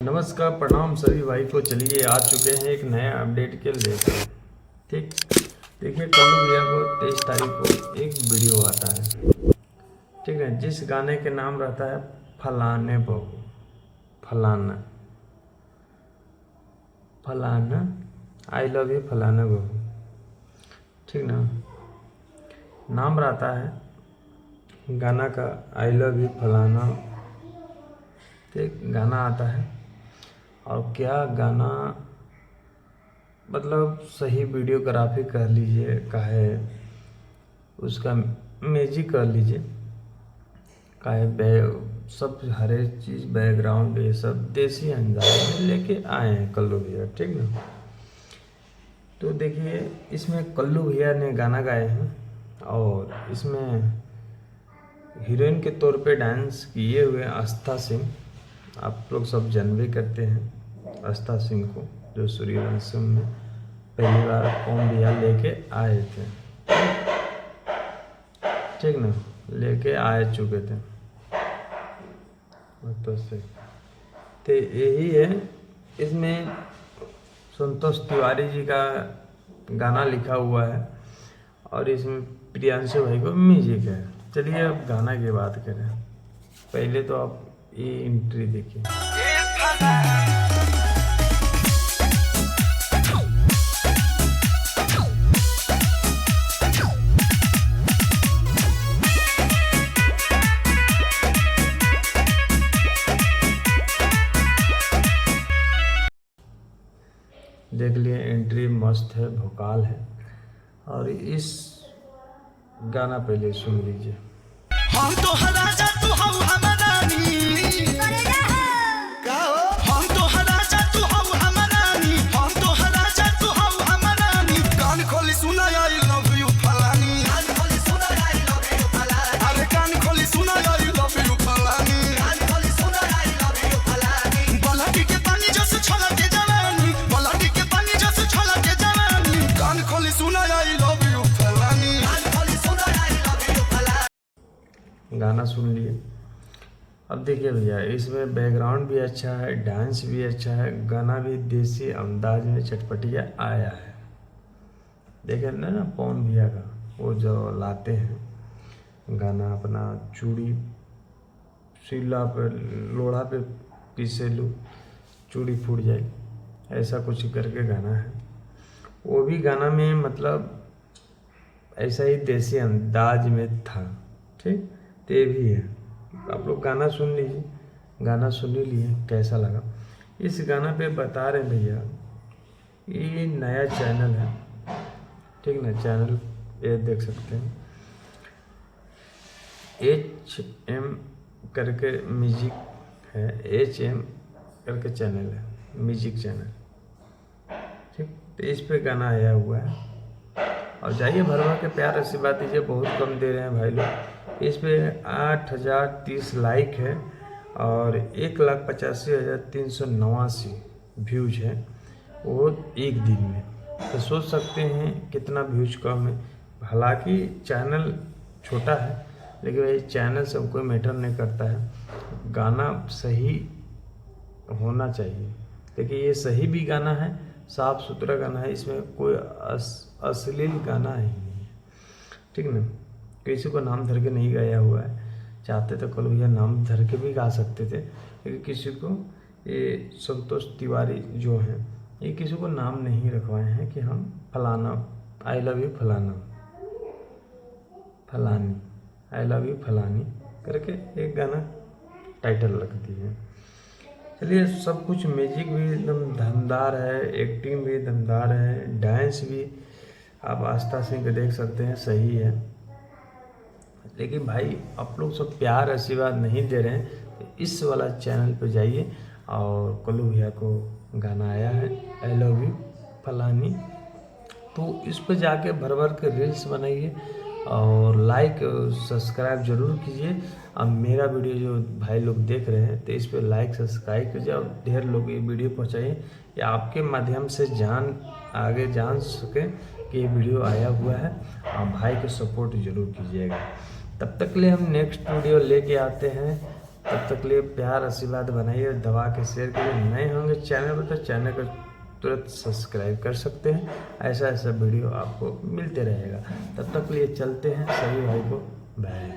नमस्कार, प्रणाम सभी भाई को। चलिए आ चुके हैं एक नया अपडेट के लेकर। ठीक, देखिए कल्लू भैया को 23 तारीख को एक वीडियो आता है, ठीक है, जिस गाने के नाम रहता है फलाने बहू, फलाना फलाना, आई लव यू फलाना बहू, ठीक ना, नाम रहता है गाना का आई लव यू फलाना। ठीक, गाना आता है और क्या गाना, मतलब सही वीडियोग्राफी कर लीजिए, काहे उसका म्यूजिक कर लीजिए, काहे सब हर एक चीज़ बैकग्राउंड ये सब देसी अंदाज में लेके आए हैं कल्लू भैया, ठीक ना। तो देखिए इसमें कल्लू भैया ने गाना गाए हैं और इसमें हीरोइन के तौर पे डांस किए हुए आस्था सिंह, आप लोग सब जानते करते हैं आस्था सिंह को, जो सूर्यवंशम में पहली बार ओम भैया लेके आए थे, ठीक ना, लेके आ चुके थे। तो यही है, इसमें संतोष तिवारी जी का गाना लिखा हुआ है और इसमें प्रियांशु भाई को म्यूजिक है। चलिए अब गाना की बात करें, पहले तो आप ये एंट्री देखिए। देख लिए एंट्री मस्त है, भोकाल है। और इस गाना पहले सुन लीजिए। हम तो राजा तू हम रानी, हम तो राजा तू हम रानी, हम तो राजा तू हम रानी। कान खोली सुना आई लव यू फलानी, कान खोली सुना आई लव यू फलानी, अरे कान खोली सुना आई लव यू फलानी, कान खोली सुना आई लव यू फलानी। बलाटी के पानी जैसे छोला के जवानी, बलाटी के पानी जैसे छोला के जवानी। कान खोली सुना आई लव यू फलानी, कान खोली सुना आई लव यू फलानी। गाना सुन लिए। अब देखिए भैया, इसमें बैकग्राउंड भी अच्छा है, डांस भी अच्छा है, गाना भी देसी अंदाज में चटपटिया आया है। देखे ना पवन भैया का, वो जो लाते हैं गाना अपना, चूड़ी सिला पे लोढ़ा पे पीसे लूँ चूड़ी फूट जाए, ऐसा कुछ करके गाना है। वो भी गाना में मतलब ऐसा ही देसी अंदाज में था, ठीक, तो ये भी है। आप लोग गाना सुन लीजिए, गाना सुन ही लिए कैसा लगा। इस गाना पे बता रहे भैया, ये नया चैनल है, ठीक ना, चैनल ये देख सकते हैं, HM करके म्यूजिक है, HM करके चैनल है, म्यूजिक चैनल, ठीक। तो इस पे गाना आया हुआ है और जाइए भर भर के प्यार आशीर्वाद दीजिए, बहुत कम दे रहे हैं भाई लोग। इस पे 8030 लाइक है और 1,85,389 व्यूज है, वो एक दिन में। तो सोच सकते हैं कितना व्यूज कम है। हालांकि चैनल छोटा है, लेकिन ये चैनल से कोई मैटर नहीं करता है, गाना सही होना चाहिए। देखिए ये सही भी गाना है, साफ सुथरा गाना है, इसमें कोई अश्लील गाना ही नहीं है, ठीक ना। किसी को नाम धर के नहीं गाया हुआ है, चाहते तो कल भैया नाम धर के भी गा सकते थे, लेकिन किसी को, ये संतोष तिवारी जो हैं, ये किसी को नाम नहीं रखवाए हैं कि हम फलाना आई लव यू फलाना, फलानी आई लव यू फलानी करके एक गाना टाइटल रख दिए हैं। चलिए सब कुछ, म्यूजिक भी एकदम दमदार है, एक्टिंग भी दमदार है, डांस भी आप आस्था सिंह के देख सकते हैं, सही है। लेकिन भाई आप लोग सब प्यार आशीर्वाद नहीं दे रहे हैं, तो इस वाला चैनल पे जाइए और कल्लू भैया को गाना आया है आई लव यू फलानी, तो इस पर जाके भर भर के रील्स बनाइए और लाइक सब्सक्राइब जरूर कीजिए। अब मेरा वीडियो जो भाई लोग देख रहे हैं, तो इस पर लाइक सब्सक्राइब कीजिए और ढेर लोग ये वीडियो पहुँचाइए, या आपके माध्यम से आगे जान सके कि ये वीडियो आया हुआ है। आप भाई को सपोर्ट जरूर कीजिएगा। तब तक ले हम नेक्स्ट वीडियो लेके आते हैं, तब तक लिए प्यार आशीर्वाद बनाइए, दबा के शेयर करिए। नए होंगे चैनल पर तो चैनल को तुरंत सब्सक्राइब कर सकते हैं, ऐसा वीडियो आपको मिलते रहेगा। तब तक लिए चलते हैं, सभी भाई को बाय।